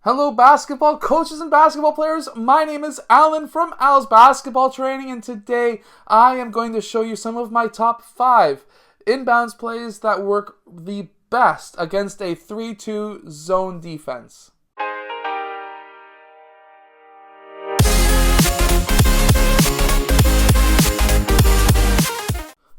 Hello basketball coaches and basketball players, my name is Alan from Al's Basketball Training, and today I am going to show you some of my top 5 inbounds plays that work the best against a 3-2 zone defense.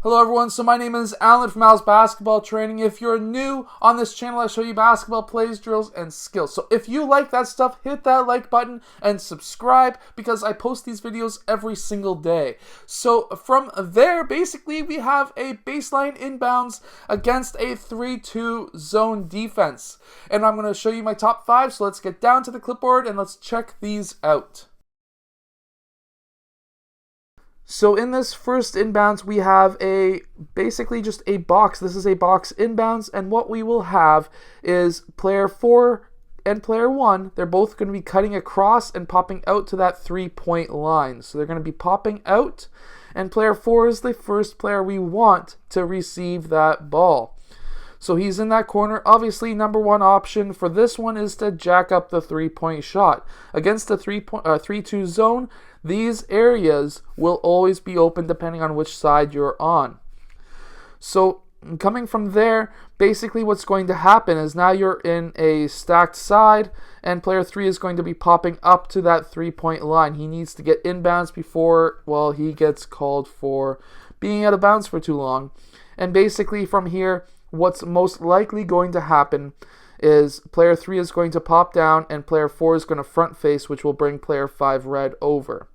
Hello everyone, so my name is Alan from Al's Basketball Training. If you're new on this channel, I show you basketball plays, drills, and skills. So if you like that stuff, hit that like button and subscribe because I post these videos every single day. So from there, basically we have a baseline inbounds against a 3-2 zone defense. And I'm going to show you my top 5, so let's get down to the clipboard and let's check these out. So in this first inbounds, we have basically just a box. This is a box inbounds, and what we will have is player 4 and player 1. They're both going to be cutting across and popping out to that 3-point line. So they're going to be popping out, and player 4 is the first player we want to receive that ball. So he's in that corner. Obviously, number one option for this one is to jack up the 3-point shot. Against the 3-2 zone, these areas will always be open depending on which side you're on. So coming from there, basically what's going to happen is now you're in a stacked side, and player 3 is going to be popping up to that 3-point line. He needs to get inbounds before, well, he gets called for being out of bounds for too long. And basically from here, what's most likely going to happen is player 3 is going to pop down and player 4 is going to front face, which will bring player 5 red over.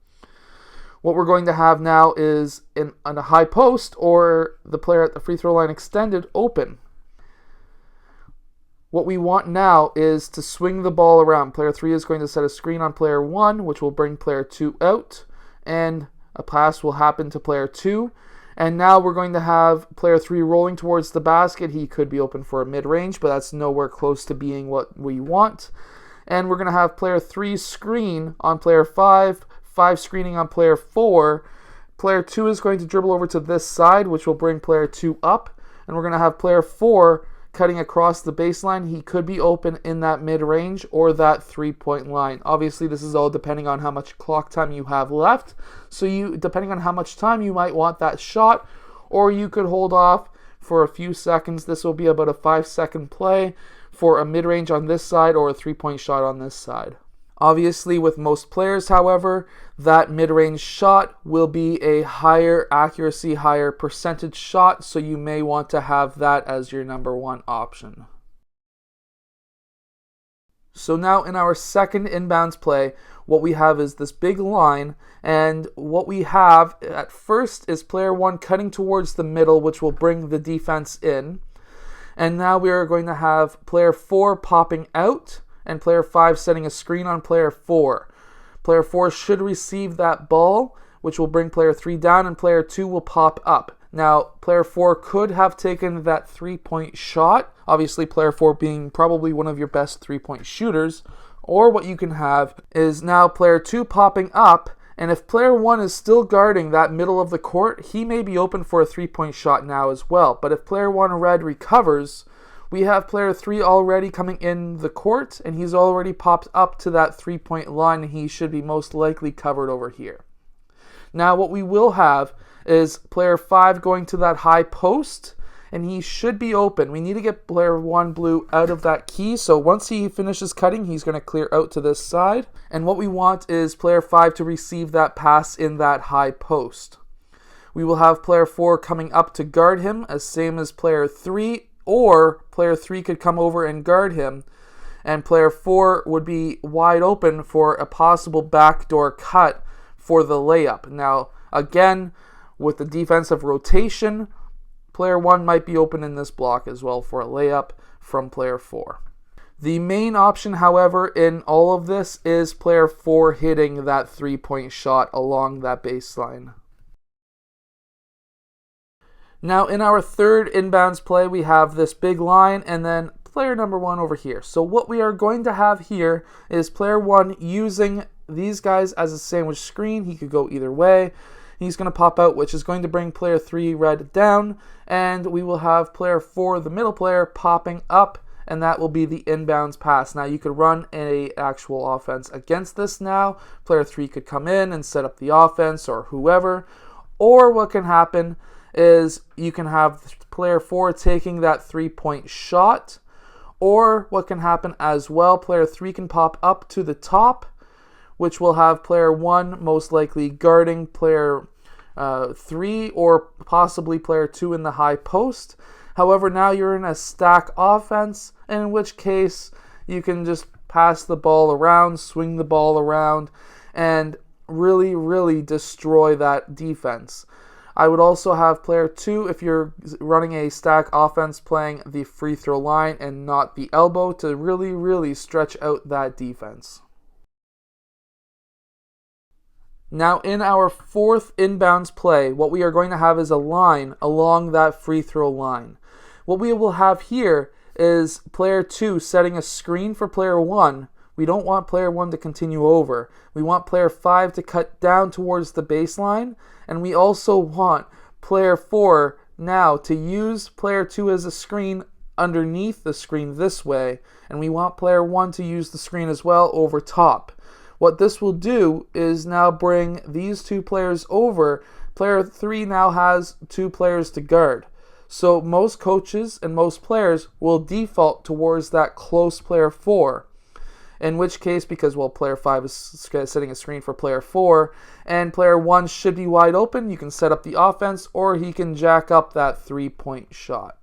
What we're going to have now is on a high post, or the player at the free throw line extended open. What we want now is to swing the ball around. Player 3 is going to set a screen on player 1, which will bring player 2 out, and a pass will happen to player 2. And now we're going to have player 3 rolling towards the basket. He could be open for a mid-range, but that's nowhere close to being what we want. And we're going to have player 3 screen on player 5, 5 screening on player 4. Player 2 is going to dribble over to this side, which will bring player 2 up. And we're going to have player 4 cutting across the baseline. He could be open in that mid-range or that 3-point line. Obviously, this is all depending on how much clock time you have left. So depending on how much time you might want that shot, or you could hold off for a few seconds. This will be about a 5-second play for a mid-range on this side or a 3-point shot on this side. Obviously, with most players, however, that mid-range shot will be a higher accuracy, higher percentage shot, so you may want to have that as your number one option. So now in our second inbounds play, what we have is this big line, and what we have at first is player 1 cutting towards the middle, which will bring the defense in. And now we are going to have player 4 popping out, and player 5 setting a screen on player 4. Player 4 should receive that ball, which will bring player 3 down, and player 2 will pop up. Now, player 4 could have taken that 3-point shot, obviously player 4 being probably one of your best 3-point shooters, or what you can have is now player 2 popping up, and if player 1 is still guarding that middle of the court, he may be open for a 3-point shot now as well. But if player 1 red recovers, we have player 3 already coming in the court, and he's already popped up to that 3-point line, and he should be most likely covered over here. Now what we will have is player 5 going to that high post, and he should be open. We need to get player 1 blue out of that key, so once he finishes cutting, he's going to clear out to this side. And what we want is player 5 to receive that pass in that high post. We will have player 4 coming up to guard him, as same as player 3, or player 3 could come over and guard him, and player 4 would be wide open for a possible backdoor cut for the layup. Now, again, with the defensive rotation, player 1 might be open in this block as well for a layup from player 4. The main option, however, in all of this is player 4 hitting that 3-point shot along that baseline. Now in our third inbounds play, we have this big line and then player number 1 over here. So what we are going to have here is player 1 using these guys as a sandwich screen. He could go either way. He's going to pop out, which is going to bring player 3 red down, and we will have player 4, the middle player, popping up and that will be the inbounds pass. Now you could run an actual offense against this now. Player 3 could come in and set up the offense or whoever. Or what can happen is you can have player 4 taking that 3-point shot. Or what can happen as well, player 3 can pop up to the top, which will have player 1 most likely guarding player 3 or possibly player 2 in the high post. However, now you're in a stack offense, in which case you can just pass the ball around, swing the ball around, and really, really destroy that defense. I would also have player 2, if you're running a stack offense, playing the free throw line and not the elbow to really, really stretch out that defense. Now in our fourth inbounds play, what we are going to have is a line along that free throw line. What we will have here is player 2 setting a screen for player 1. We don't want player 1 to continue over. We want player 5 to cut down towards the baseline, and we also want player 4 now to use player 2 as a screen underneath the screen this way, and we want player 1 to use the screen as well over top. What this will do is now bring these two players over. Player 3 now has 2 players to guard. So most coaches and most players will default towards that close player 4. In which case, because, well, player 5 is setting a screen for player 4, and player 1 should be wide open, you can set up the offense, or he can jack up that 3-point shot.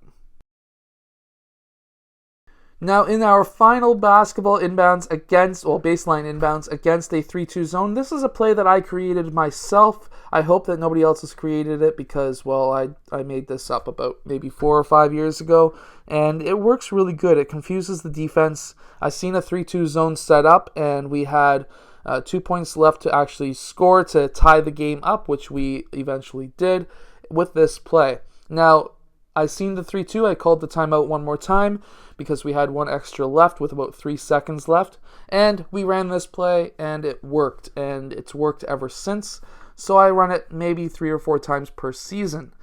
Now, in our final basketball inbounds against, well, baseline inbounds against a 3-2 zone, this is a play that I created myself. I hope that nobody else has created it because, well, I made this up about maybe 4 or 5 years ago, and it works really good. It confuses the defense. I've seen a 3-2 zone set up, and we had 2 points left to actually score to tie the game up, which we eventually did with this play. Now, I seen the 3-2. I called the timeout one more time because we had 1 extra left with about 3 seconds left, and we ran this play, and it worked, and it's worked ever since. So I run it maybe 3 or 4 times per season.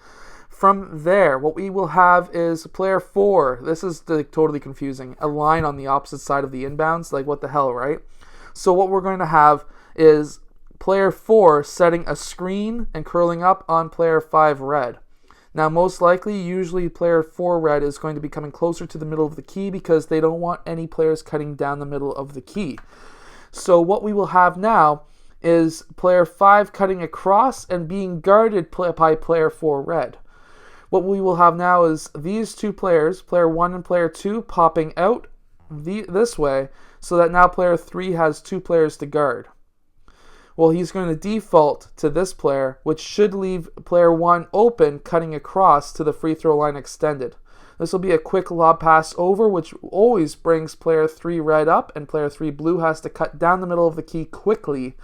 From there, what we will have is player 4. This is totally confusing. A line on the opposite side of the inbounds. Like, what the hell, right? So what we're going to have is player 4 setting a screen and curling up on player 5 red. Now, most likely, usually player 4 red is going to be coming closer to the middle of the key because they don't want any players cutting down the middle of the key. So what we will have now is player 5 cutting across and being guarded by player 4 red. What we will have now is these two players, player 1 and player 2, popping out this way so that now player 3 has 2 players to guard. Well, he's going to default to this player, which should leave player 1 open, cutting across to the free throw line extended. This will be a quick lob pass over, which always brings player 3 red up, and player 3 blue has to cut down the middle of the key quickly,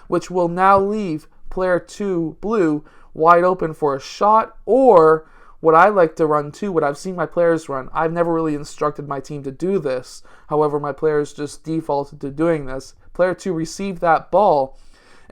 which will now leave player 2 blue wide open for a shot, or what I like to run too, what I've seen my players run. I've never really instructed my team to do this. However, my players just defaulted to doing this. Player 2 received that ball,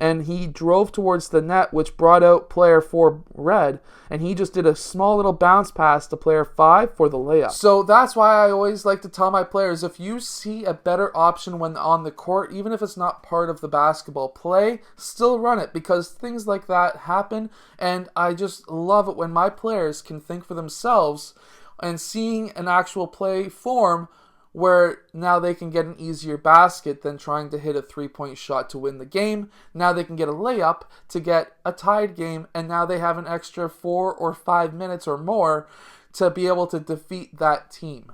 and he drove towards the net, which brought out player 4 red, and he just did a small little bounce pass to player 5 for the layup. So that's why I always like to tell my players, if you see a better option when on the court, even if it's not part of the basketball play, still run it, because things like that happen, and I just love it when my players can think for themselves and seeing an actual play form where now they can get an easier basket than trying to hit a 3-point shot to win the game. Now they can get a layup to get a tied game, and now they have an extra 4 or 5 minutes or more to be able to defeat that team.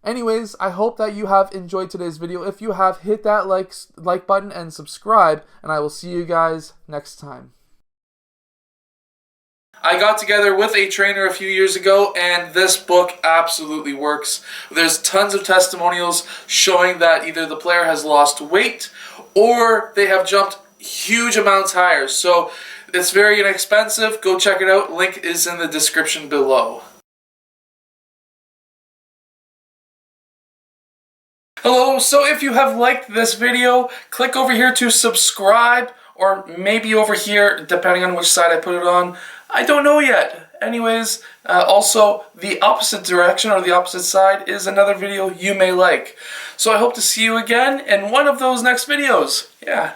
Anyways, I hope that you have enjoyed today's video. If you have, hit that like button and subscribe, and I will see you guys next time. I got together with a trainer a few years ago, and this book absolutely works. There's tons of testimonials showing that either the player has lost weight or they have jumped huge amounts higher. So it's very inexpensive. Go check it out. Link is in the description below. Hello, so if you have liked this video, click over here to subscribe, or maybe over here, depending on which side I put it on. I don't know yet. Anyways, also the opposite direction or the opposite side is another video you may like. So I hope to see you again in one of those next videos. Yeah.